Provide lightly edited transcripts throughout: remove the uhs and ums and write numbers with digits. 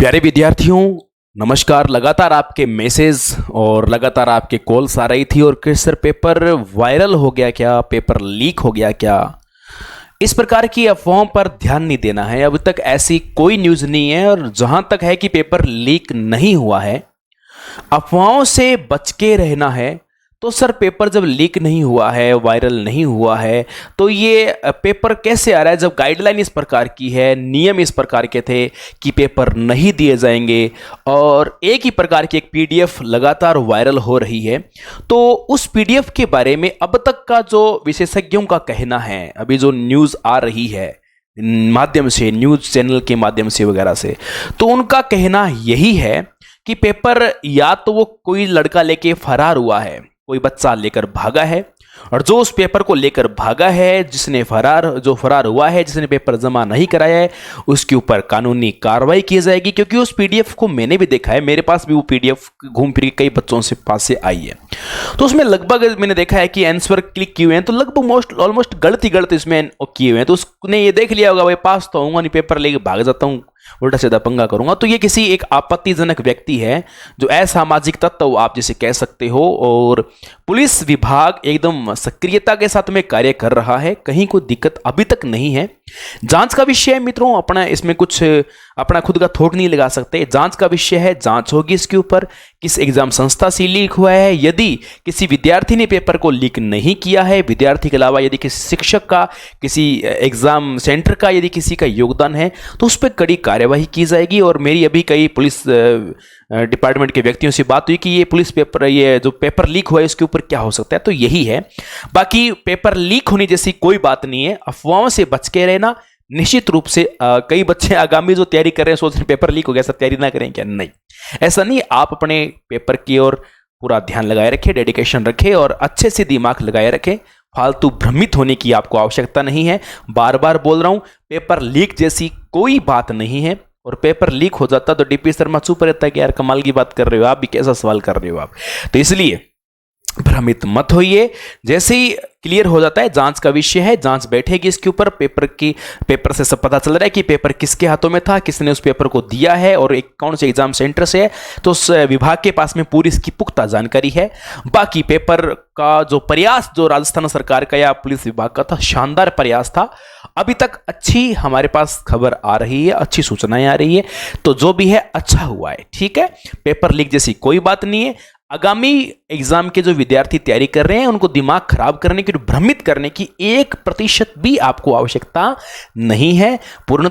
प्यारे विद्यार्थियों, नमस्कार। लगातार आपके मैसेज और लगातार आपके कॉल्स आ रही थी और कि सर पेपर वायरल हो गया क्या, पेपर लीक हो गया क्या। इस प्रकार की अफवाहों पर ध्यान नहीं देना है। अभी तक ऐसी कोई न्यूज़ नहीं है और जहां तक है कि पेपर लीक नहीं हुआ है, अफवाहों से बच के रहना है। तो सर पेपर जब लीक नहीं हुआ है, वायरल नहीं हुआ है, तो ये पेपर कैसे आ रहा है जब गाइडलाइन इस प्रकार की है, नियम इस प्रकार के थे कि पेपर नहीं दिए जाएंगे और एक ही प्रकार की एक पीडीएफ लगातार वायरल हो रही है। तो उस पीडीएफ के बारे में अब तक का जो विशेषज्ञों का कहना है, अभी जो न्यूज़ आ रही है माध्यम से, न्यूज़ चैनल के माध्यम से वगैरह से, तो उनका कहना यही है कि पेपर या तो वो कोई लड़का लेके फरार हुआ है, कोई बच्चा लेकर भागा है, और जो उस पेपर को लेकर भागा है, जो फरार हुआ है, जिसने पेपर जमा नहीं कराया है, उसके ऊपर कानूनी कार्रवाई की जाएगी। क्योंकि उस पीडीएफ को मैंने भी देखा है, मेरे पास भी वो पीडीएफ घूम फिर के कई बच्चों से पास से आई है। तो उसमें लगभग मैंने देखा है कि आंसर क्लिक किए हुए हैं तो लगभग ऑलमोस्ट गलत इसमें किए हुए हैं। तो उसने ये देख लिया होगा भाई पास तो होऊंगा नहीं, पेपर लेके भाग जाता हूँ, उल्टा सीधा पंगा करूंगा। तो ये किसी एक आपत्तिजनक व्यक्ति है, जो असामाजिक तत्व आप जिसे कह सकते हो, और पुलिस विभाग एकदम सक्रियता के साथ में कार्य कर रहा है। कहीं कोई दिक्कत अभी तक नहीं है। जांच का विषय है मित्रों, अपना इसमें कुछ अपना खुद का थोक नहीं लगा सकते। जांच का विषय है, जांच होगी इसके ऊपर किस एग्जाम संस्था से लीक हुआ है। यदि किसी विद्यार्थी ने पेपर को लीक नहीं किया है, विद्यार्थी के अलावा यदि किसी शिक्षक का, किसी एग्जाम सेंटर का यदि किसी का योगदान है, तो उस पर कड़ी कार्यवाही की जाएगी। और मेरी अभी कई पुलिस डिपार्टमेंट के व्यक्तियों से बात हुई कि ये जो पेपर लीक हुआ है इसके ऊपर क्या हो सकता है। तो यही है, बाकी पेपर लीक होने जैसी कोई बात नहीं है। अफवाहों से बच के रहना निश्चित रूप से। कई बच्चे आगामी जो तैयारी कर रहे हैं सोच रहे हैं पेपर लीक हो गया, सब तैयारी ना करें क्या? नहीं, ऐसा नहीं। आप अपने पेपर की ओर पूरा ध्यान लगाए रखें, डेडिकेशन रखें और अच्छे से दिमाग लगाए रखें। फालतू भ्रमित होने की आपको आवश्यकता नहीं है। बार बार बोल रहा हूं, पेपर लीक जैसी कोई बात नहीं है। और पेपर लीक हो जाता तो डीपी शर्मा चुप रहता है कि यार कमाल की बात कर रहे हो आप, भी कैसा सवाल कर रहे हो आप। तो इसलिए भ्रमित मत होइए। जैसे ही क्लियर हो जाता है, जांच का विषय है, जांच बैठेगी इसके ऊपर। पेपर से सब पता चल रहा है कि पेपर किसके हाथों में था, किसने उस पेपर को दिया है और एक कौन से एग्जाम सेंटर से है। तो उस विभाग के पास में पूरी इसकी पुख्ता जानकारी है। बाकी पेपर का जो प्रयास, जो राजस्थान सरकार का या पुलिस विभाग का था, शानदार प्रयास था। अभी तक अच्छी हमारे पास खबर आ रही है, अच्छी सूचनाएं आ रही है। तो जो भी है अच्छा हुआ है, ठीक है। पेपर लीक जैसी कोई बात नहीं है। आगामी एग्जाम के जो विद्यार्थी तैयारी कर रहे हैं, उनको दिमाग खराब करने की, भ्रमित करने की 1% भी आपको आवश्यकता नहीं है। पूर्ण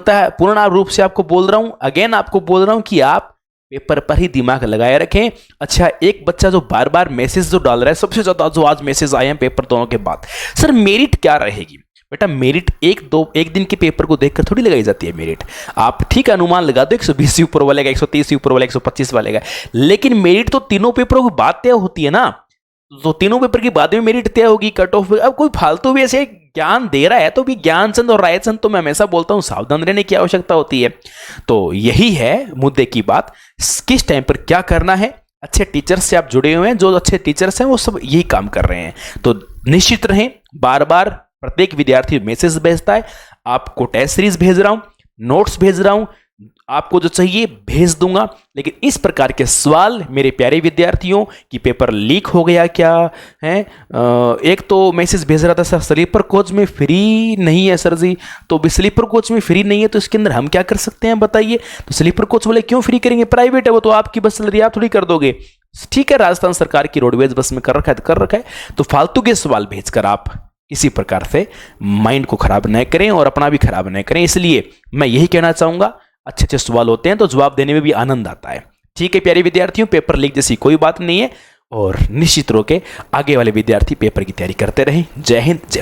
रूप से आपको बोल रहा हूं, अगेन आपको बोल रहा हूं कि आप पेपर पर ही दिमाग लगाए रखें। अच्छा, एक बच्चा जो बार बार मैसेज जो डाल रहा है, सबसे ज्यादा जो आज मैसेज आए हैं पेपर दोनों के बाद, सर मेरिट क्या रहेगी? बेटा मेरिट एक दिन के पेपर को देखकर थोड़ी लगाई जाती है मेरिट। आप ठीक अनुमान लगा दो, 120 से ऊपर वाले का, 130 से ऊपर वाले, 125 वाले का, लेकिन मेरिट तो तीनों पेपरों की बात तय होती है ना। तो तीनों पेपर की बाद में मेरिट तय होगी, कट ऑफ। अब कोई फालतू भी ऐसे ज्ञान दे रहा है तो भी ज्ञानचंद और रायचंद, तो मैं हमेशा बोलता हूं सावधान रहने की आवश्यकता होती है। तो यही है मुद्दे की बात, किस टाइम पर क्या करना है। अच्छे टीचर्स से आप जुड़े हुए हैं, जो अच्छे टीचर्स हैं वो सब यही काम कर रहे हैं। तो निश्चित रहें। बार बार प्रत्येक विद्यार्थी मैसेज भेजता है, आपको टेस्ट सीरीज भेज रहा हूं, नोट्स भेज रहा हूं, आपको जो चाहिए भेज दूंगा। लेकिन इस प्रकार के सवाल मेरे प्यारे विद्यार्थियों कि पेपर लीक हो गया क्या है। एक तो मैसेज भेज रहा था, सर स्लीपर कोच में फ्री नहीं है सर जी। तो स्लीपर कोच में फ्री नहीं है तो इसके अंदर हम क्या कर सकते हैं बताइए? तो स्लीपर कोच वाले क्यों फ्री करेंगे? प्राइवेट है वो, तो आपकी बस चल रही है, आप थोड़ी कर दोगे। ठीक है, राजस्थान सरकार की रोडवेज बस में कर रखा है तो कर रखा है। तो फालतू के सवाल भेजकर आप इसी प्रकार से माइंड को खराब न करें और अपना भी खराब न करें। इसलिए मैं यही कहना चाहूंगा, अच्छे अच्छे सवाल होते हैं तो जवाब देने में भी आनंद आता है। ठीक है प्यारे विद्यार्थियों, पेपर लीक जैसी कोई बात नहीं है और निश्चित रूप से आगे वाले विद्यार्थी पेपर की तैयारी करते रहें। जय हिंद, जय